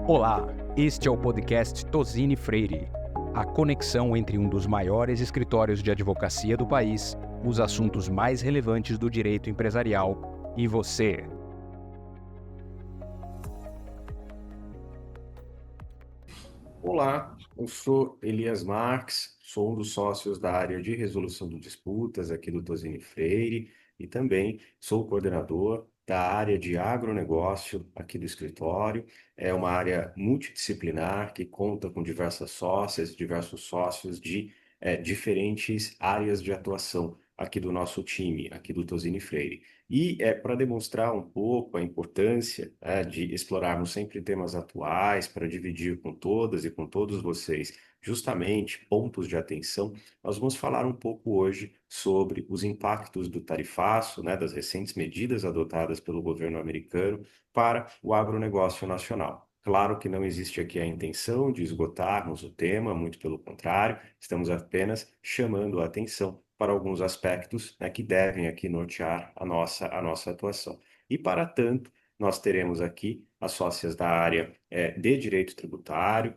Olá, este é o podcast Tozini Freire. A conexão entre um dos maiores escritórios de advocacia do país, os assuntos mais relevantes do direito empresarial e você. Olá, eu sou Elias Marques, sou um dos sócios da área de resolução de disputas aqui do Tozini Freire e também sou coordenador da área de agronegócio aqui do escritório. É uma área multidisciplinar que conta com diversas sócias, diversos sócios de diferentes áreas de atuação aqui do nosso time, aqui do Tozini Freire. E para demonstrar um pouco a importância de explorarmos sempre temas atuais para dividir com todas e com todos vocês justamente pontos de atenção, nós vamos falar um pouco hoje sobre os impactos do tarifaço, das recentes medidas adotadas pelo governo americano para o agronegócio nacional. Claro que não existe aqui a intenção de esgotarmos o tema, muito pelo contrário, estamos apenas chamando a atenção para alguns aspectos, que devem aqui nortear a nossa atuação. E, para tanto, nós teremos aqui as sócias da área de direito tributário,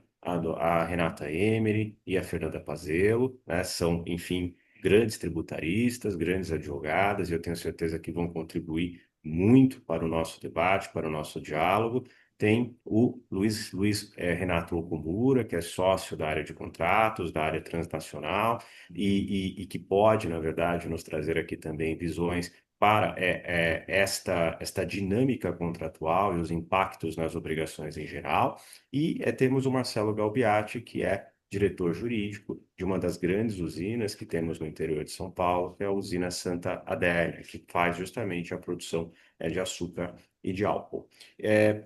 a Renata Emery e a Fernanda Pazello, são, enfim, grandes tributaristas, grandes advogadas, e eu tenho certeza que vão contribuir muito para o nosso debate, para o nosso diálogo. Tem o Luiz Renato Okumura, que é sócio da área de contratos, da área transnacional, e que pode, na verdade, nos trazer aqui também visões para esta dinâmica contratual e os impactos nas obrigações em geral. E temos o Marcelo Galbiati, que é diretor jurídico de uma das grandes usinas que temos no interior de São Paulo, que é a usina Santa Adélia, que faz justamente a produção de açúcar e de álcool.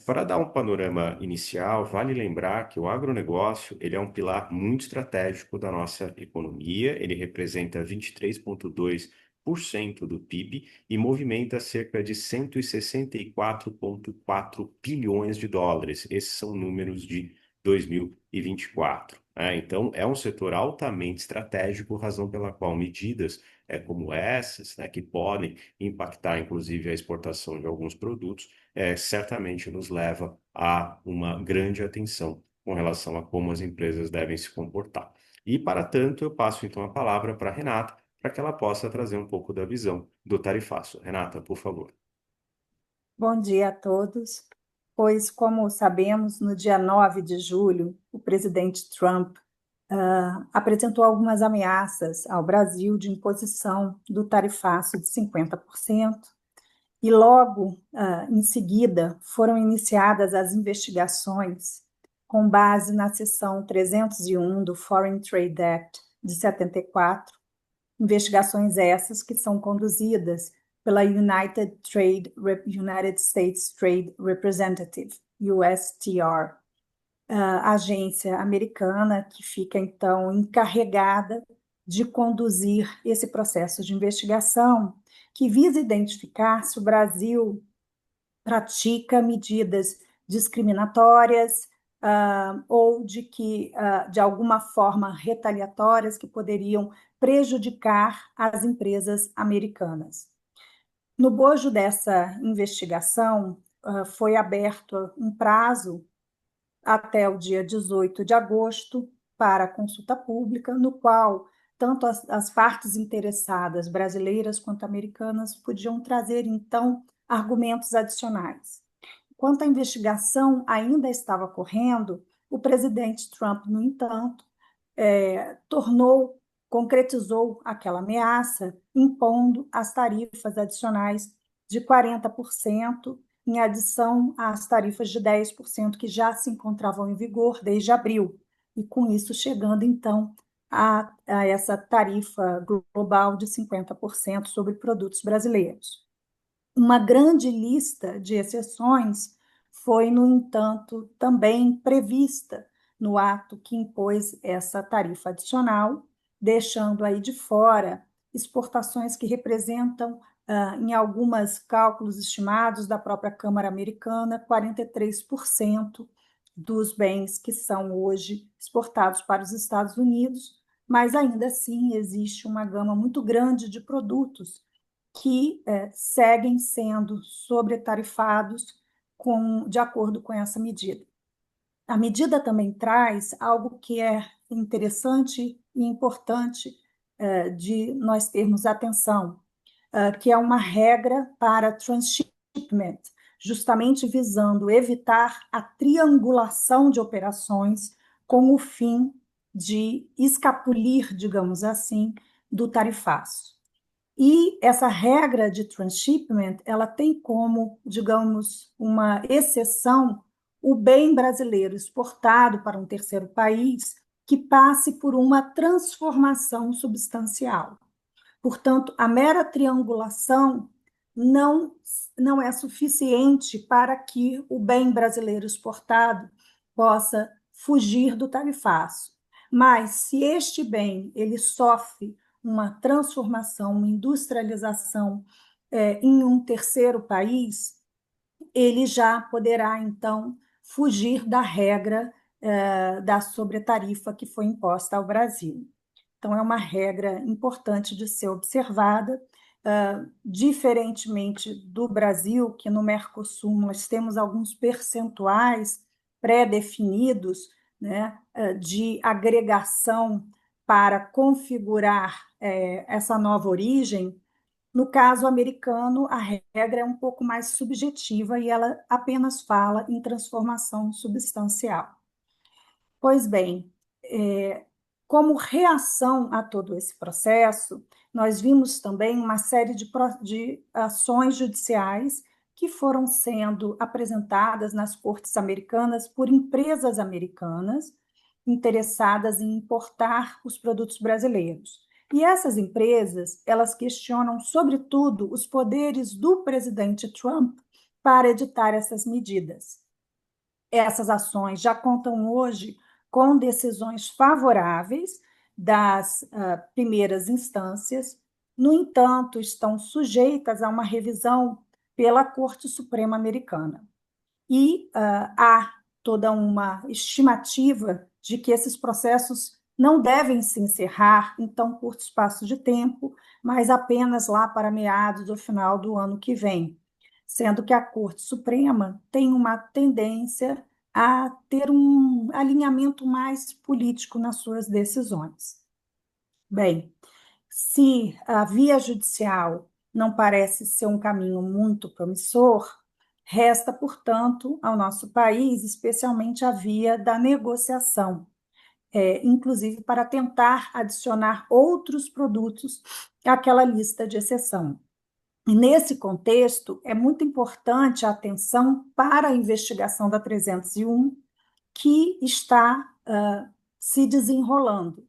Para dar um panorama inicial, vale lembrar que o agronegócio ele é um pilar muito estratégico da nossa economia, ele representa 23,2% do PIB e movimenta cerca de 164,4 bilhões de dólares. Esses são números de 2024. Então, é um setor altamente estratégico, razão pela qual medidas como essas, que podem impactar, inclusive, a exportação de alguns produtos, certamente nos leva a uma grande atenção com relação a como as empresas devem se comportar. E, para tanto, eu passo então a palavra para a Renata, para que ela possa trazer um pouco da visão do tarifaço. Renata, por favor. Bom dia a todos. Pois, como sabemos, no dia 9 de julho, o presidente Trump apresentou algumas ameaças ao Brasil de imposição do tarifaço de 50%, e logo em seguida foram iniciadas as investigações com base na seção 301 do Foreign Trade Act de 74, investigações essas que são conduzidas pela United States Trade Representative, USTR, agência americana que fica, então, encarregada de conduzir esse processo de investigação que visa identificar se o Brasil pratica medidas discriminatórias ou de alguma forma retaliatórias que poderiam prejudicar as empresas americanas. No bojo dessa investigação, foi aberto um prazo até o dia 18 de agosto para consulta pública, no qual tanto as partes interessadas, brasileiras quanto americanas, podiam trazer, então, argumentos adicionais. Enquanto a investigação ainda estava correndo, o presidente Trump, no entanto, concretizou aquela ameaça, impondo as tarifas adicionais de 40%, em adição às tarifas de 10% que já se encontravam em vigor desde abril, e com isso chegando, então, a essa tarifa global de 50% sobre produtos brasileiros. Uma grande lista de exceções foi, no entanto, também prevista no ato que impôs essa tarifa adicional, deixando aí de fora exportações que representam, em alguns cálculos estimados da própria Câmara Americana, 43% dos bens que são hoje exportados para os Estados Unidos, mas ainda assim existe uma gama muito grande de produtos que seguem sendo sobretarifados de acordo com essa medida. a medida também traz algo que é interessante e importante de nós termos atenção, que é uma regra para transshipment, justamente visando evitar a triangulação de operações com o fim de escapulir, digamos assim, do tarifaço. E essa regra de transshipment, ela tem como, digamos, uma exceção o bem brasileiro exportado para um terceiro país que passe por uma transformação substancial. Portanto, a mera triangulação não, não é suficiente para que o bem brasileiro exportado possa fugir do tarifaço. Mas se este bem ele sofre uma transformação, uma industrialização em um terceiro país, ele já poderá, então, fugir da regra da sobretarifa que foi imposta ao Brasil. Então, é uma regra importante de ser observada, diferentemente do Brasil, que no Mercosul nós temos alguns percentuais pré-definidos, né, de agregação para configurar essa nova origem. No caso americano, a regra é um pouco mais subjetiva e ela apenas fala em transformação substancial. Pois bem, como reação a todo esse processo, nós vimos também uma série de ações judiciais que foram sendo apresentadas nas cortes americanas por empresas americanas interessadas em importar os produtos brasileiros. E essas empresas, elas questionam, sobretudo, os poderes do presidente Trump para editar essas medidas. Essas ações já contam hoje com decisões favoráveis das primeiras instâncias, no entanto, estão sujeitas a uma revisão pela Corte Suprema Americana. E há toda uma estimativa de que esses processos não devem se encerrar em tão curto espaço de tempo, mas apenas lá para meados ou final do ano que vem, sendo que a Corte Suprema tem uma tendência a ter um alinhamento mais político nas suas decisões. Bem, se a via judicial não parece ser um caminho muito promissor, resta, portanto, ao nosso país, especialmente a via da negociação, inclusive para tentar adicionar outros produtos àquela lista de exceção. E nesse contexto, é muito importante a atenção para a investigação da 301, que está se desenrolando.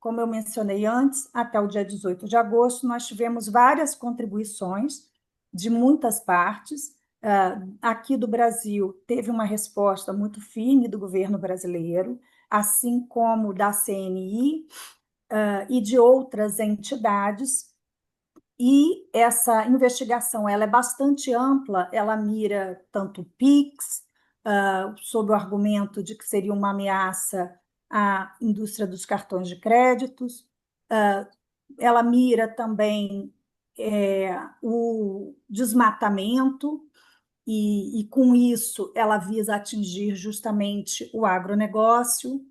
Como eu mencionei antes, até o dia 18 de agosto, nós tivemos várias contribuições de muitas partes. Aqui do Brasil, teve uma resposta muito firme do governo brasileiro, assim como da CNI e de outras entidades. E essa investigação ela é bastante ampla, ela mira tanto o PIX, sob o argumento de que seria uma ameaça à indústria dos cartões de créditos, ela mira também o desmatamento, e com isso ela visa atingir justamente o agronegócio.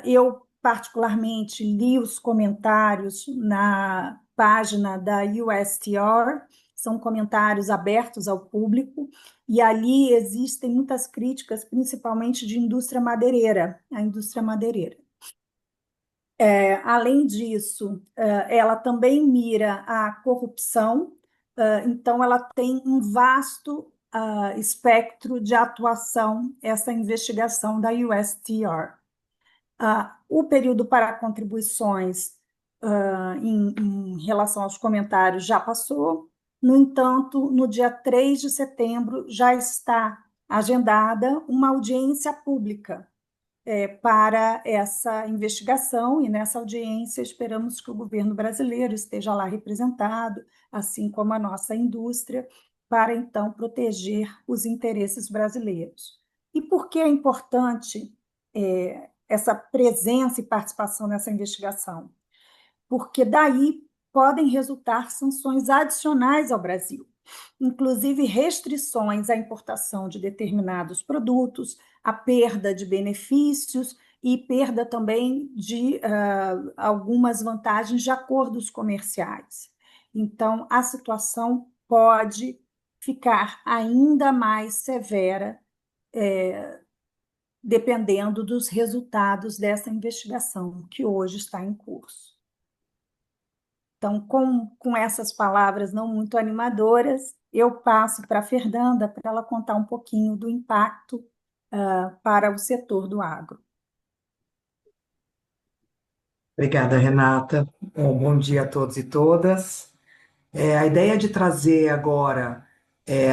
Eu, particularmente, li os comentários na página da USTR, são comentários abertos ao público, e ali existem muitas críticas, principalmente de indústria madeireira, a indústria madeireira. Além disso, ela também mira a corrupção, então ela tem um vasto espectro de atuação, essa investigação da USTR. O período para contribuições em relação aos comentários já passou, no entanto, no dia 3 de setembro já está agendada uma audiência pública para essa investigação, e nessa audiência esperamos que o governo brasileiro esteja lá representado, assim como a nossa indústria, para então proteger os interesses brasileiros. E por que é importante essa presença e participação nessa investigação? Porque daí podem resultar sanções adicionais ao Brasil, inclusive restrições à importação de determinados produtos, a perda de benefícios e perda também de algumas vantagens de acordos comerciais. Então, a situação pode ficar ainda mais severa, dependendo dos resultados dessa investigação que hoje está em curso. Então, com essas palavras não muito animadoras, eu passo para a Fernanda para ela contar um pouquinho do impacto para o setor do agro. Obrigada, Renata. Bom dia a todos e todas. A ideia de trazer agora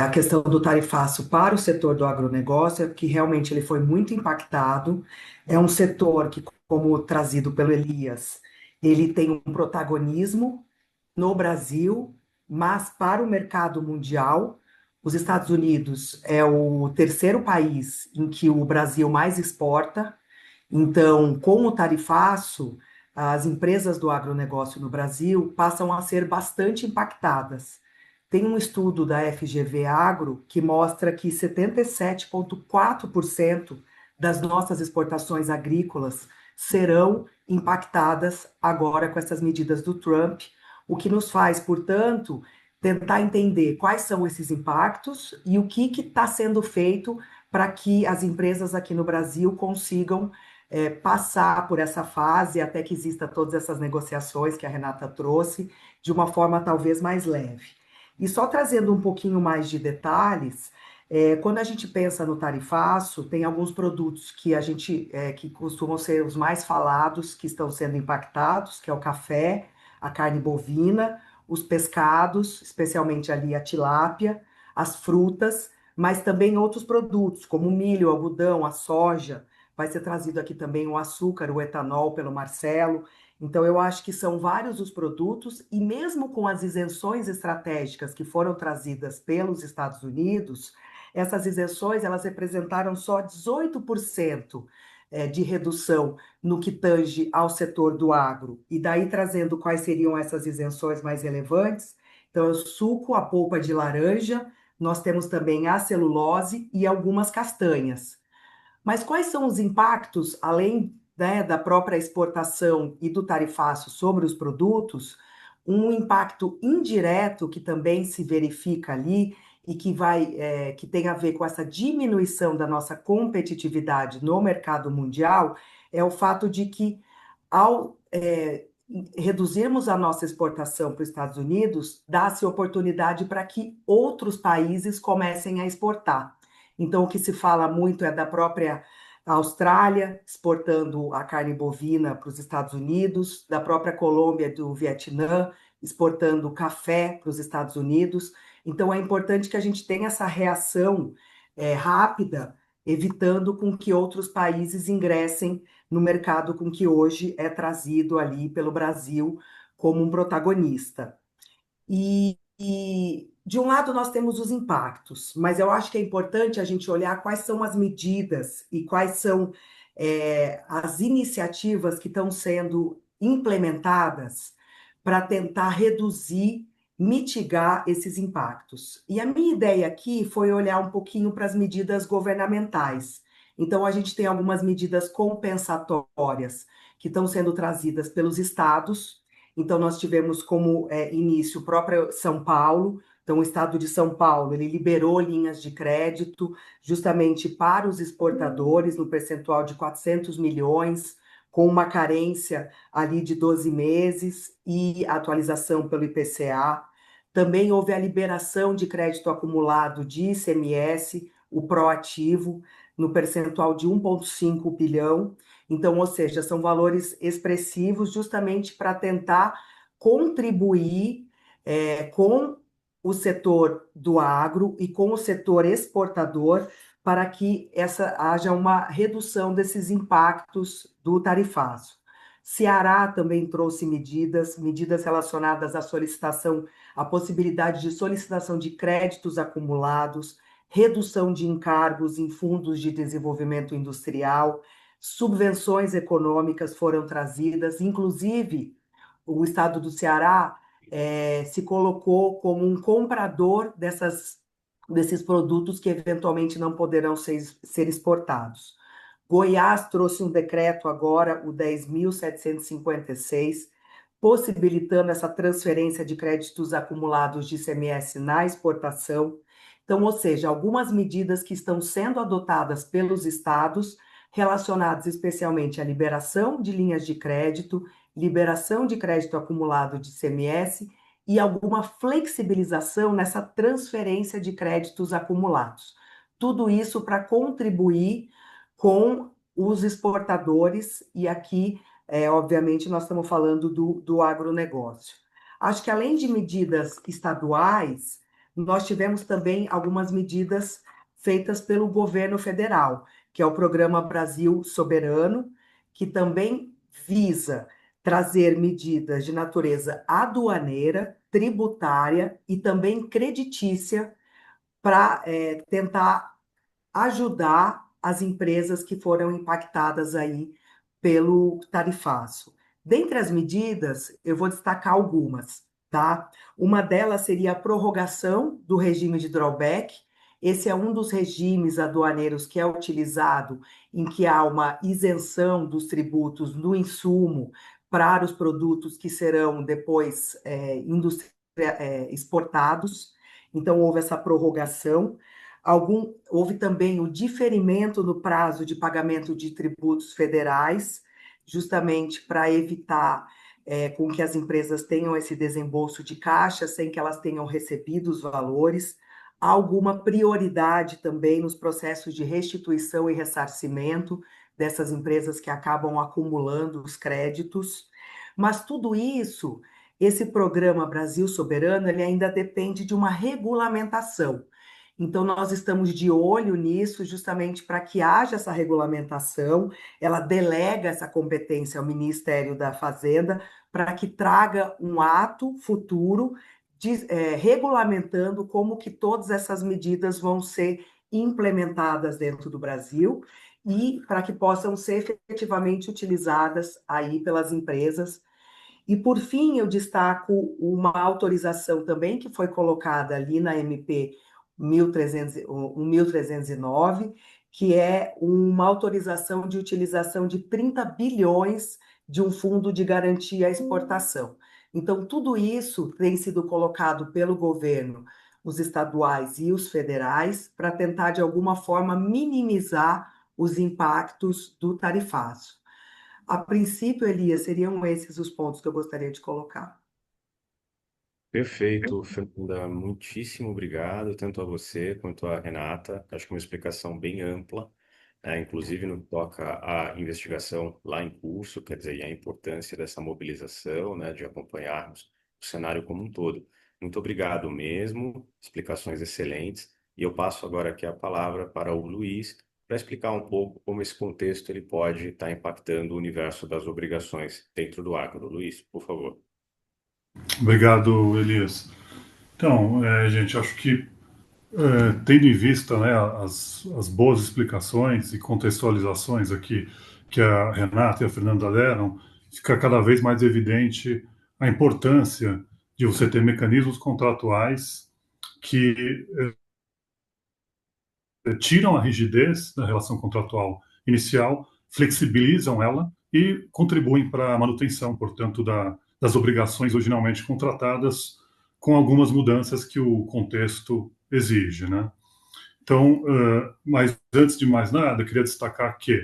a questão do tarifaço para o setor do agronegócio é que realmente ele foi muito impactado. É um setor que, como trazido pelo Elias, ele tem um protagonismo no Brasil, mas para o mercado mundial. Os Estados Unidos é o terceiro país em que o Brasil mais exporta. Então, com o tarifaço, as empresas do agronegócio no Brasil passam a ser bastante impactadas. Tem um estudo da FGV Agro que mostra que 77,4% das nossas exportações agrícolas serão impactadas agora com essas medidas do Trump, o que nos faz, portanto, tentar entender quais são esses impactos e o que está sendo feito para que as empresas aqui no Brasil consigam passar por essa fase até que exista todas essas negociações que a Renata trouxe de uma forma talvez mais leve. E só trazendo um pouquinho mais de detalhes, quando a gente pensa no tarifaço, tem alguns produtos que a gente que costumam ser os mais falados, que estão sendo impactados, que é o café, a carne bovina, os pescados, especialmente ali a tilápia, as frutas, mas também outros produtos, como o milho, o algodão, a soja. Vai ser trazido aqui também o açúcar, o etanol pelo Marcelo. Então, eu acho que são vários os produtos, e mesmo com as isenções estratégicas que foram trazidas pelos Estados Unidos, essas isenções elas representaram só 18% de redução no que tange ao setor do agro. E daí trazendo quais seriam essas isenções mais relevantes. Então, o suco, a polpa de laranja, nós temos também a celulose e algumas castanhas. Mas quais são os impactos, além, né, da própria exportação e do tarifaço sobre os produtos? Um impacto indireto que também se verifica ali e que tem a ver com essa diminuição da nossa competitividade no mercado mundial é o fato de que, ao reduzirmos a nossa exportação para os Estados Unidos, dá-se oportunidade para que outros países comecem a exportar. Então, o que se fala muito é da própria Austrália exportando a carne bovina para os Estados Unidos, da própria Colômbia e do Vietnã exportando café para os Estados Unidos. Então, é importante que a gente tenha essa reação rápida, evitando com que outros países ingressem no mercado com que hoje é trazido ali pelo Brasil como um protagonista. E de um lado nós temos os impactos, mas eu acho que é importante a gente olhar quais são as medidas e quais são as iniciativas que estão sendo implementadas para tentar reduzir, mitigar esses impactos. E a minha ideia aqui foi olhar um pouquinho para as medidas governamentais. Então, a gente tem algumas medidas compensatórias que estão sendo trazidas pelos estados. Então, nós tivemos como início o próprio São Paulo. Então, o estado de São Paulo, ele liberou linhas de crédito justamente para os exportadores, no percentual de 400 milhões, com uma carência ali de 12 meses e atualização pelo IPCA. Também houve a liberação de crédito acumulado de ICMS, o proativo, no percentual de 1,5 bilhão. Então, ou seja, são valores expressivos justamente para tentar contribuir com o setor do agro e com o setor exportador para que haja uma redução desses impactos do tarifaço. Ceará também trouxe medidas relacionadas à solicitação, à possibilidade de solicitação de créditos acumulados, redução de encargos em fundos de desenvolvimento industrial, subvenções econômicas foram trazidas, inclusive o estado do Ceará se colocou como um comprador dessas desses produtos que eventualmente não poderão ser exportados. Goiás trouxe um decreto agora, o 10.756, possibilitando essa transferência de créditos acumulados de ICMS na exportação. Então, ou seja, algumas medidas que estão sendo adotadas pelos estados, relacionadas especialmente à liberação de linhas de crédito, liberação de crédito acumulado de ICMS e alguma flexibilização nessa transferência de créditos acumulados. Tudo isso para contribuir com os exportadores, e aqui, obviamente, nós estamos falando do agronegócio. Acho que, além de medidas estaduais, nós tivemos também algumas medidas feitas pelo governo federal, que é o Programa Brasil Soberano, que também visa trazer medidas de natureza aduaneira, tributária e também creditícia para tentar ajudar as empresas que foram impactadas aí pelo tarifaço. Dentre as medidas, eu vou destacar algumas, tá? Uma delas seria a prorrogação do regime de drawback. Esse é um dos regimes aduaneiros que é utilizado em que há uma isenção dos tributos no insumo para os produtos que serão depois exportados. Então, houve essa prorrogação. Houve também o diferimento no prazo de pagamento de tributos federais, justamente para evitar com que as empresas tenham esse desembolso de caixa sem que elas tenham recebido os valores. Há alguma prioridade também nos processos de restituição e ressarcimento dessas empresas que acabam acumulando os créditos. Mas tudo isso, esse programa Brasil Soberano, ele ainda depende de uma regulamentação. Então, nós estamos de olho nisso, justamente para que haja essa regulamentação, ela delega essa competência ao Ministério da Fazenda, para que traga um ato futuro regulamentando como que todas essas medidas vão ser implementadas dentro do Brasil e para que possam ser efetivamente utilizadas aí pelas empresas. E, por fim, eu destaco uma autorização também que foi colocada ali na MP 1309, que é uma autorização de utilização de 30 bilhões de um fundo de garantia à exportação. Então, tudo isso tem sido colocado pelo governo, os estaduais e os federais, para tentar, de alguma forma, minimizar os impactos do tarifaço. A princípio, Elias, seriam esses os pontos que eu gostaria de colocar. Perfeito, Fernanda. Muitíssimo obrigado, tanto a você quanto a Renata. Acho que uma explicação bem ampla, inclusive no que toca à investigação lá em curso, quer dizer, e a importância dessa mobilização, né, de acompanharmos o cenário como um todo. Muito obrigado mesmo, explicações excelentes. E eu passo agora aqui a palavra para o Luiz, para explicar um pouco como esse contexto ele pode estar impactando o universo das obrigações dentro do agro. Luiz, por favor. Obrigado, Elias. Então, gente, acho que tendo em vista, né, as boas explicações e contextualizações aqui que a Renata e a Fernanda deram, fica cada vez mais evidente a importância de você ter mecanismos contratuais que tiram a rigidez da relação contratual inicial, flexibilizam ela e contribuem para a manutenção, portanto, das obrigações originalmente contratadas, com algumas mudanças que o contexto exige, né? Então, mas antes de mais nada, queria destacar que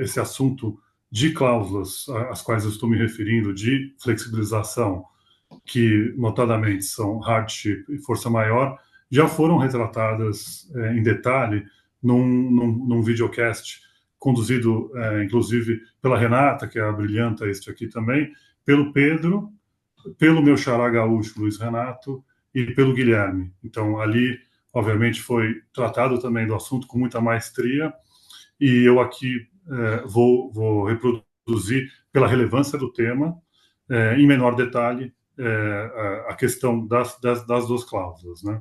esse assunto de cláusulas às quais eu estou me referindo, de flexibilização, que notadamente são hardship e força maior, já foram retratadas em detalhe num videocast conduzido, inclusive, pela Renata, que é a brilhanta este aqui também, pelo Pedro, pelo meu xará gaúcho, Luiz Renato, e pelo Guilherme. Então, ali, obviamente, foi tratado também do assunto com muita maestria, e eu aqui vou reproduzir, pela relevância do tema, em menor detalhe, a questão das duas cláusulas, né?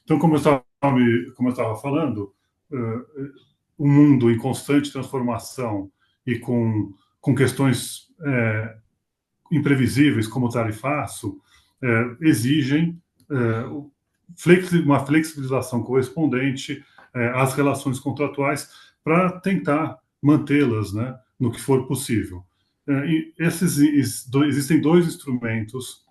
Então, como eu estava falando, um mundo em constante transformação e com questões imprevisíveis como o tarifaço exigem uma flexibilização correspondente às relações contratuais para tentar mantê-las, né, no que for possível. E existem dois instrumentos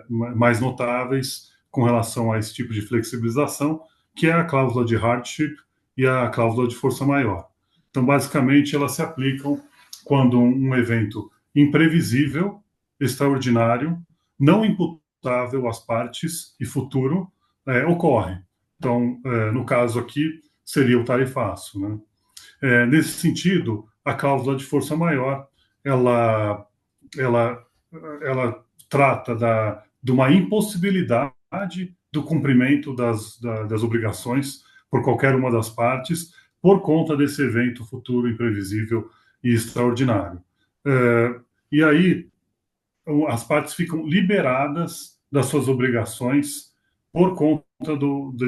mais notáveis com relação a esse tipo de flexibilização, que é a cláusula de hardship e a cláusula de força maior. Então, basicamente, elas se aplicam quando um evento imprevisível, extraordinário, não imputável às partes e futuro ocorre. Então, no caso aqui, seria o tarifaço, né? Nesse sentido, a cláusula de força maior, ela, ela, ela trata de uma impossibilidade do cumprimento das obrigações por qualquer uma das partes, por conta desse evento futuro imprevisível e extraordinário. E aí, as partes ficam liberadas das suas obrigações por conta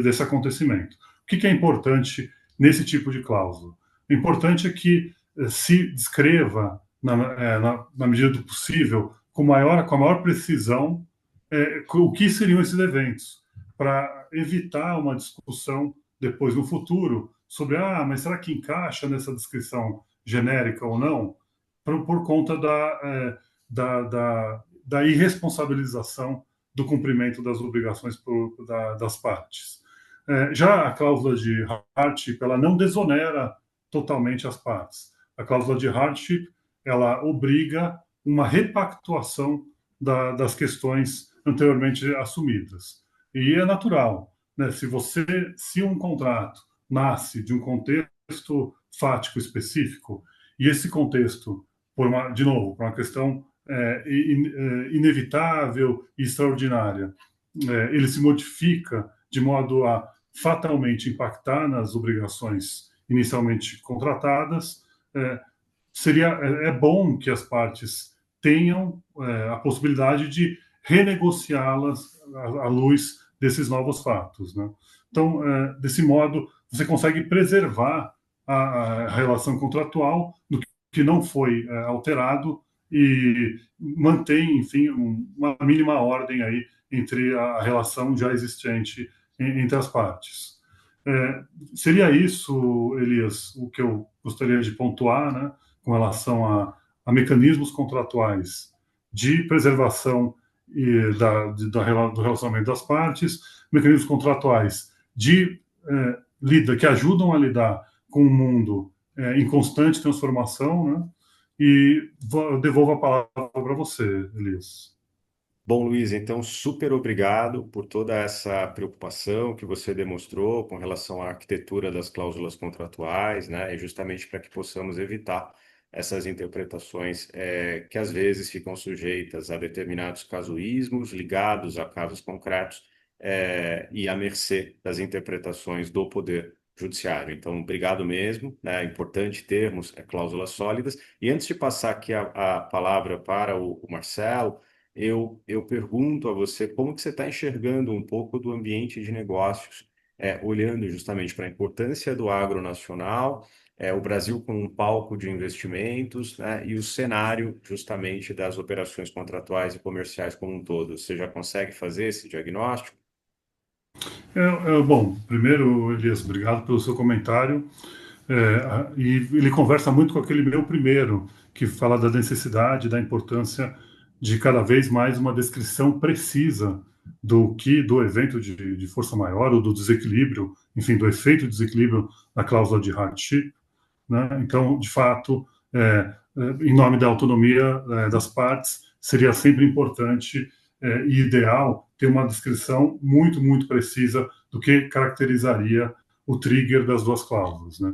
desse acontecimento. O que é importante nesse tipo de cláusula? O importante é que se descreva, na medida do possível, com a maior precisão, o que seriam esses eventos, para evitar uma discussão depois no futuro sobre, mas será que encaixa nessa descrição genérica ou não? Por conta da irresponsabilização do cumprimento das obrigações das partes. Já a cláusula de hardship, ela não desonera totalmente as partes. A cláusula de hardship, ela obriga uma repactuação das questões anteriormente assumidas. E é natural, né? Se um contrato nasce de um contexto fático específico, e esse contexto, por uma questão inevitável e extraordinária, ele se modifica de modo a fatalmente impactar nas obrigações inicialmente contratadas, é bom que as partes tenham a possibilidade de renegociá-las à luz desses novos fatos, né? Então, desse modo, você consegue preservar a relação contratual do que não foi alterado e mantém, enfim, uma mínima ordem aí entre a relação já existente entre as partes. Seria isso, Elias, o que eu gostaria de pontuar, né, com relação a mecanismos contratuais de preservação do relacionamento das partes, mecanismos contratuais que ajudam a lidar com um mundo em constante transformação, né? E devolvo a palavra para você, Elias. Bom, Luiz, então super obrigado por toda essa preocupação que você demonstrou com relação à arquitetura das cláusulas contratuais, né? E justamente para que possamos evitar essas interpretações que às vezes ficam sujeitas a determinados casuísmos ligados a casos concretos e à mercê das interpretações do Poder Judiciário. Então, obrigado mesmo, né? É importante termos cláusulas sólidas. E antes de passar aqui a palavra para o Marcelo, eu pergunto a você como que você está enxergando um pouco do ambiente de negócios, olhando justamente para a importância do agronacional, o Brasil como um palco de investimentos, né, e o cenário justamente das operações contratuais e comerciais como um todo. Você já consegue fazer esse diagnóstico? Bom, primeiro, Elias, obrigado pelo seu comentário. E ele conversa muito com aquele meu primeiro, que fala da necessidade, da importância de cada vez mais uma descrição precisa do evento de força maior ou do desequilíbrio, enfim, do efeito de desequilíbrio na cláusula de hardship, né? Então, de fato, em nome da autonomia das partes, seria sempre importante e ideal ter uma descrição muito, muito precisa do que caracterizaria o trigger das duas cláusulas, né?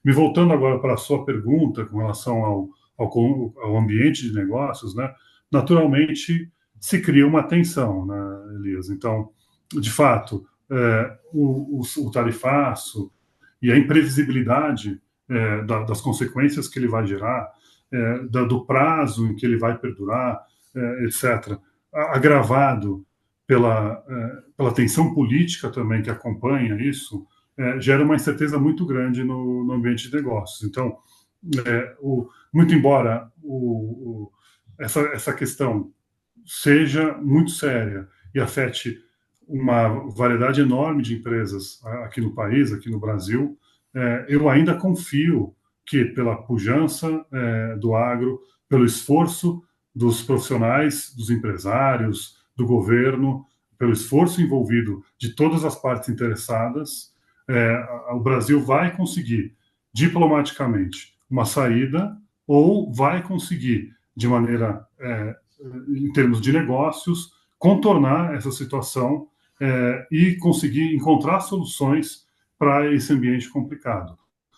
Me voltando agora para a sua pergunta com relação ao ambiente de negócios, né? Naturalmente se cria uma tensão, né, Elias? Então, de fato, o tarifaço e a imprevisibilidade das consequências que ele vai gerar, do prazo em que ele vai perdurar, etc., agravado pela tensão política também que acompanha isso, gera uma incerteza muito grande no ambiente de negócios. Então, muito embora essa questão seja muito séria e afete uma variedade enorme de empresas aqui no país, aqui no Brasil, eu ainda confio que pela pujança do agro, pelo esforço dos profissionais, dos empresários, do governo, pelo esforço envolvido de todas as partes interessadas, o Brasil vai conseguir diplomaticamente uma saída ou vai conseguir de maneira, em termos de negócios, contornar essa situação e conseguir encontrar soluções para esse ambiente complicado.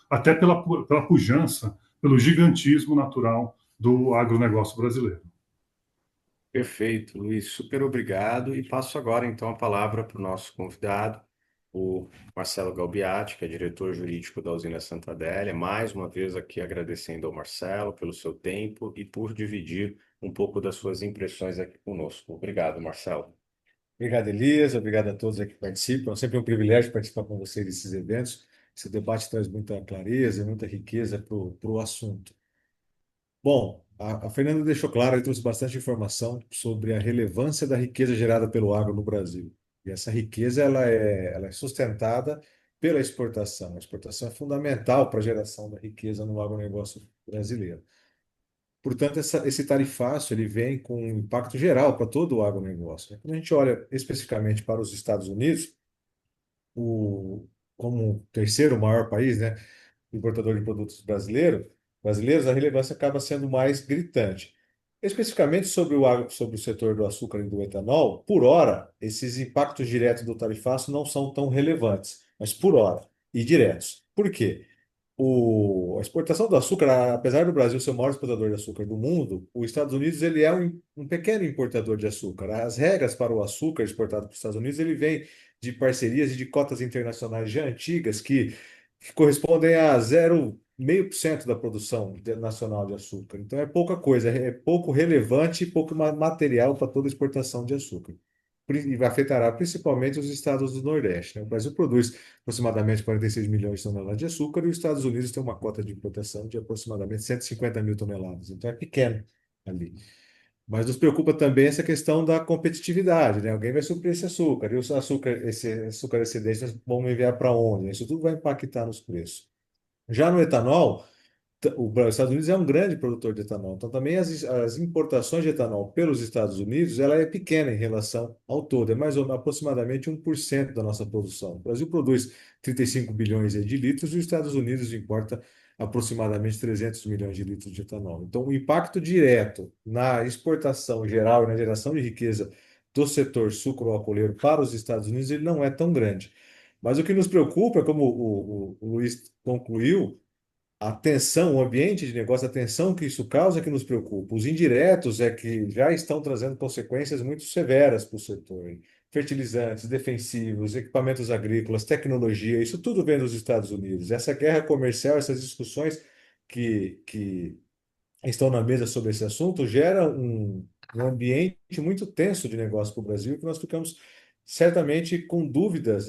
Até pela pujança, pelo gigantismo natural do agronegócio brasileiro. Perfeito, Luiz. Super obrigado. E passo agora, então, a palavra para o nosso convidado, o Marcelo Galbiati, que é diretor jurídico da usina Santa Adélia. Mais uma vez aqui agradecendo ao Marcelo pelo seu tempo e por dividir um pouco das suas impressões aqui conosco. Obrigado, Marcelo. Obrigado, Elias. Obrigado a todos aqui que participam. É sempre um privilégio participar com vocês desses eventos. Esse debate traz muita clareza e muita riqueza para o assunto. Bom, a Fernanda deixou claro e trouxe bastante informação sobre a relevância da riqueza gerada pelo agro no Brasil. E essa riqueza ela é sustentada pela exportação. A exportação é fundamental para a geração da riqueza no agronegócio brasileiro. Portanto, esse tarifaço ele vem com um impacto geral para todo o agronegócio, né? Quando a gente olha especificamente para os Estados Unidos, como o terceiro maior país, né, importador de produtos brasileiros, a relevância acaba sendo mais gritante. Especificamente sobre o setor do açúcar e do etanol, por hora, esses impactos diretos do tarifaço não são tão relevantes, mas por hora e diretos. Por quê? A exportação do açúcar, apesar do Brasil ser o maior exportador de açúcar do mundo, os Estados Unidos ele é um pequeno importador de açúcar. As regras para o açúcar exportado para os Estados Unidos ele vem de parcerias e de cotas internacionais já antigas que correspondem a 0,5% da produção nacional de açúcar. Então é pouca coisa, é pouco relevante e pouco material para toda exportação de açúcar. E afetará principalmente os estados do Nordeste, né? O Brasil produz aproximadamente 46 milhões de toneladas de açúcar e os Estados Unidos têm uma cota de importação de aproximadamente 150 mil toneladas. Então é pequeno ali. Mas nos preocupa também essa questão da competitividade, né? Alguém vai suprir esse açúcar, e esse açúcar excedente, nós vamos enviar para onde? Isso tudo vai impactar nos preços. Já no etanol, os Estados Unidos é um grande produtor de etanol, então também as importações de etanol pelos Estados Unidos ela é pequena em relação ao todo, é mais ou menos aproximadamente 1% da nossa produção. O Brasil produz 35 bilhões de litros e os Estados Unidos importa aproximadamente 300 milhões de litros de etanol. Então, o impacto direto na exportação geral e na geração de riqueza do setor sucroalcooleiro para os Estados Unidos ele não é tão grande. Mas o que nos preocupa, como o Luiz concluiu, a tensão, o ambiente de negócio, a tensão que isso causa é que nos preocupa. Os indiretos é que já estão trazendo consequências muito severas para o setor. Fertilizantes, defensivos, equipamentos agrícolas, tecnologia, isso tudo vem dos Estados Unidos. Essa guerra comercial, essas discussões que estão na mesa sobre esse assunto gera um ambiente muito tenso de negócio para o Brasil, que nós ficamos certamente com dúvidas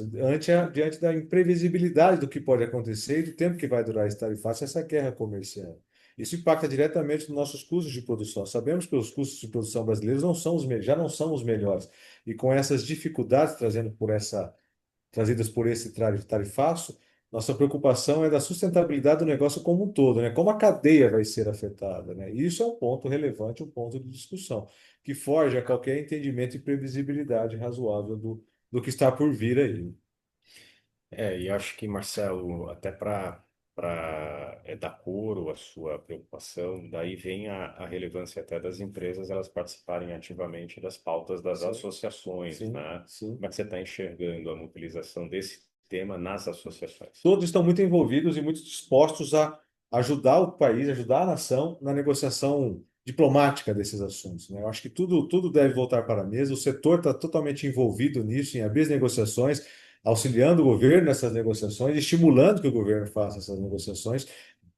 diante da imprevisibilidade do que pode acontecer e do tempo que vai durar esse tarifaço, essa guerra comercial. Isso impacta diretamente nos nossos custos de produção. Sabemos que os custos de produção brasileiros já não são os melhores. E com essas dificuldades trazidas por esse tarifaço, nossa preocupação é da sustentabilidade do negócio como um todo, né? Como a cadeia vai ser afetada, né? E isso é um ponto relevante, um ponto de discussão, que foge a qualquer entendimento e previsibilidade razoável do que está por vir aí. E acho que, Marcelo, até para dar coro à sua preocupação, daí vem a relevância até das empresas elas participarem ativamente das pautas das Sim, associações, sim, né? sim. Como é que você está enxergando a mobilização desse tema nas associações? Todos estão muito envolvidos e muito dispostos a ajudar o país, ajudar a nação na negociação diplomática desses assuntos, né? Eu acho que tudo deve voltar para a mesa. O setor está totalmente envolvido nisso, em abrir as negociações, auxiliando o governo nessas negociações, estimulando que o governo faça essas negociações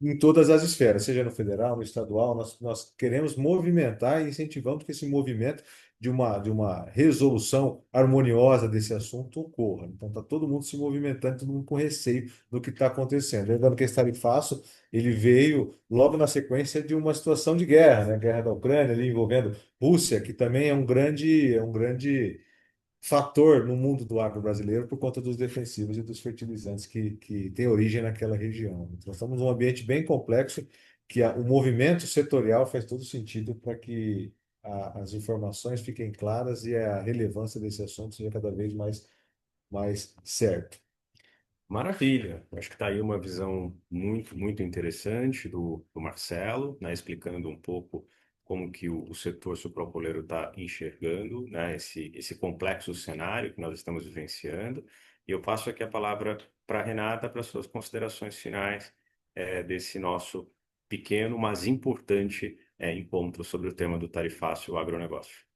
em todas as esferas, seja no federal, no estadual. Nós queremos movimentar e incentivamos que esse movimento de uma resolução harmoniosa desse assunto ocorra. Então, está todo mundo se movimentando, todo mundo com receio do que está acontecendo. Lembrando que esse tarifaço ele veio logo na sequência de uma situação de guerra, né? Guerra da Ucrânia, ali envolvendo Rússia, que também é um grande fator no mundo do agro brasileiro por conta dos defensivos e dos fertilizantes que têm origem naquela região. Então, nós estamos num ambiente bem complexo que o movimento setorial faz todo sentido para que as informações fiquem claras e a relevância desse assunto seja cada vez mais certo. Maravilha. Acho que está aí uma visão muito, muito interessante do Marcelo, né, explicando um pouco como que o setor sucroalcooleiro está enxergando, né, esse complexo cenário que nós estamos vivenciando. E eu passo aqui a palavra para a Renata para suas considerações finais desse nosso pequeno, mas importante encontro sobre o tema do tarifácio agronegócio.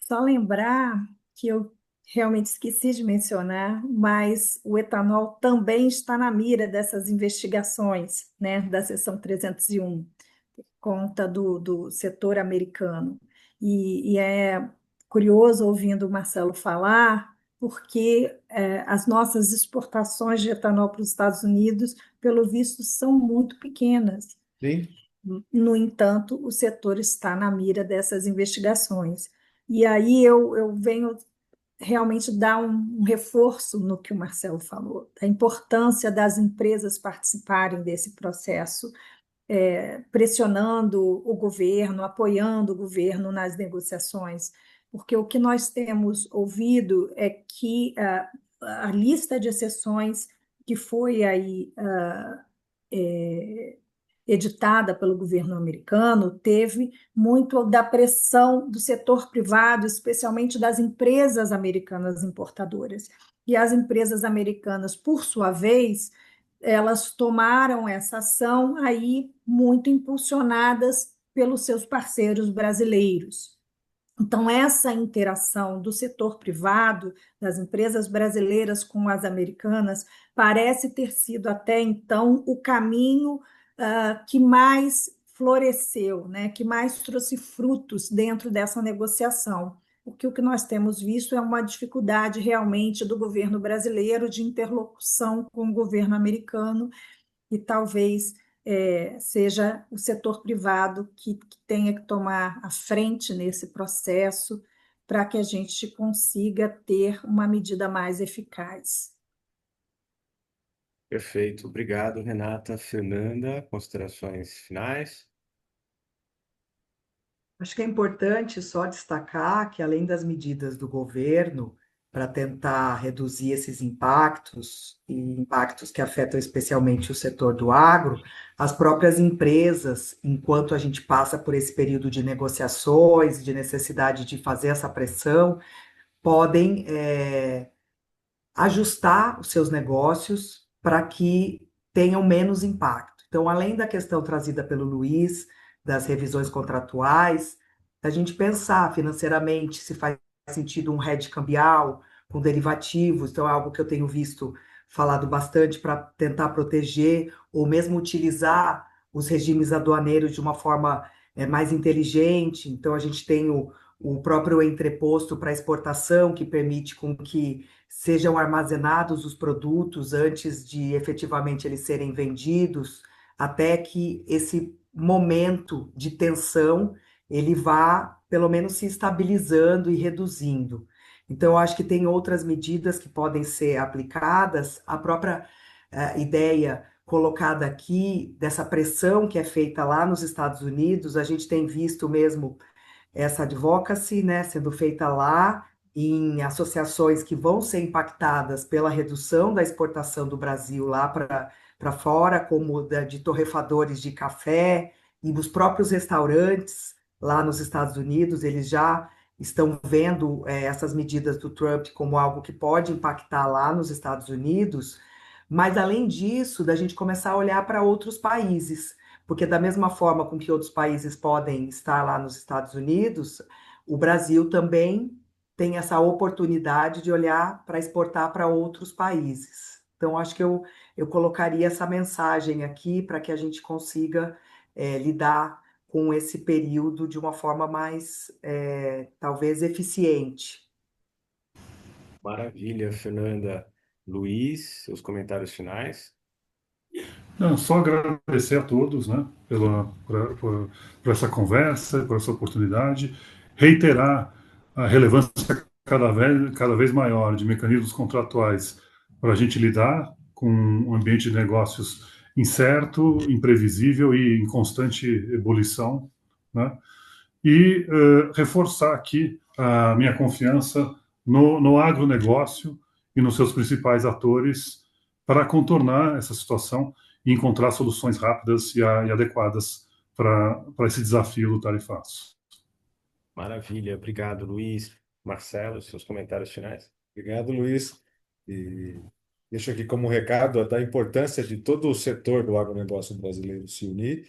Só lembrar que eu realmente esqueci de mencionar, mas o etanol também está na mira dessas investigações, né, da seção 301, conta do setor americano. E é curioso ouvindo o Marcelo falar, porque as nossas exportações de etanol para os Estados Unidos, pelo visto, são muito pequenas. Sim. No entanto, o setor está na mira dessas investigações. E aí eu venho realmente dar um reforço no que o Marcelo falou, da importância das empresas participarem desse processo, pressionando o governo, apoiando o governo nas negociações, porque o que nós temos ouvido é que a lista de exceções que foi aí editada pelo governo americano teve muito da pressão do setor privado, especialmente das empresas americanas importadoras. E as empresas americanas, por sua vez, elas tomaram essa ação aí muito impulsionadas pelos seus parceiros brasileiros. Então, essa interação do setor privado, das empresas brasileiras com as americanas, parece ter sido até então o caminho que mais floresceu, né, que mais trouxe frutos dentro dessa negociação. Porque o que nós temos visto é uma dificuldade realmente do governo brasileiro de interlocução com o governo americano, e talvez seja o setor privado que tenha que tomar a frente nesse processo para que a gente consiga ter uma medida mais eficaz. Perfeito. Obrigado, Renata. Fernanda, considerações finais? Acho que é importante só destacar que, além das medidas do governo para tentar reduzir esses impactos, e impactos que afetam especialmente o setor do agro, as próprias empresas, enquanto a gente passa por esse período de negociações, de necessidade de fazer essa pressão, podem ajustar os seus negócios para que tenham menos impacto. Então, além da questão trazida pelo Luiz, das revisões contratuais, a gente pensar financeiramente se faz sentido um hedge cambial com derivativos, então é algo que eu tenho visto falado bastante para tentar proteger, ou mesmo utilizar os regimes aduaneiros de uma forma mais inteligente. Então, a gente tem o próprio entreposto para exportação, que permite com que sejam armazenados os produtos antes de efetivamente eles serem vendidos, até que esse momento de tensão ele vá, pelo menos, se estabilizando e reduzindo. Então, eu acho que tem outras medidas que podem ser aplicadas. A própria ideia colocada aqui, dessa pressão que é feita lá nos Estados Unidos, a gente tem visto mesmo essa advocacy, né, sendo feita lá, em associações que vão ser impactadas pela redução da exportação do Brasil lá para fora, como de torrefadores de café, e os próprios restaurantes lá nos Estados Unidos, eles já estão vendo essas medidas do Trump como algo que pode impactar lá nos Estados Unidos, mas além disso, da gente começar a olhar para outros países, porque da mesma forma com que outros países podem estar lá nos Estados Unidos, o Brasil também tem essa oportunidade de olhar para exportar para outros países. Então, acho que eu colocaria essa mensagem aqui para que a gente consiga lidar com esse período de uma forma mais, talvez, eficiente. Maravilha, Fernanda. Luiz, seus comentários finais? Não, só agradecer a todos, né, por essa conversa, por essa oportunidade, reiterar a relevância cada vez maior de mecanismos contratuais para a gente lidar com um ambiente de negócios incerto, imprevisível e em constante ebulição, né? E reforçar aqui a minha confiança no agronegócio e nos seus principais atores para contornar essa situação e encontrar soluções rápidas e adequadas para esse desafio do tarifaço. Maravilha, obrigado, Luiz. Marcelo, seus comentários finais. Obrigado, Luiz. E deixo aqui como recado da importância de todo o setor do agronegócio brasileiro se unir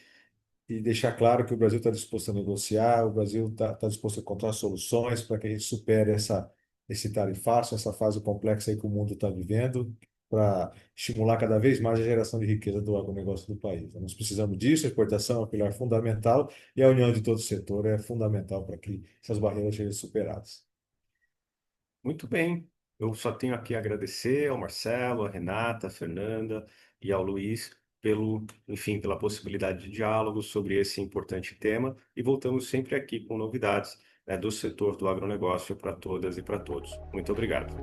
e deixar claro que o Brasil está disposto a negociar, o Brasil está disposto a encontrar soluções para que a gente supere esse tarifaço, essa fase complexa aí que o mundo está vivendo, para estimular cada vez mais a geração de riqueza do agronegócio do país. Nós precisamos disso, a exportação é um pilar fundamental e a união de todo o setor é fundamental para que essas barreiras sejam superadas. Muito bem, eu só tenho aqui a agradecer ao Marcelo, à Renata, à Fernanda e ao Luiz enfim, pela possibilidade de diálogo sobre esse importante tema e voltamos sempre aqui com novidades, né, do setor do agronegócio para todas e para todos. Muito obrigado.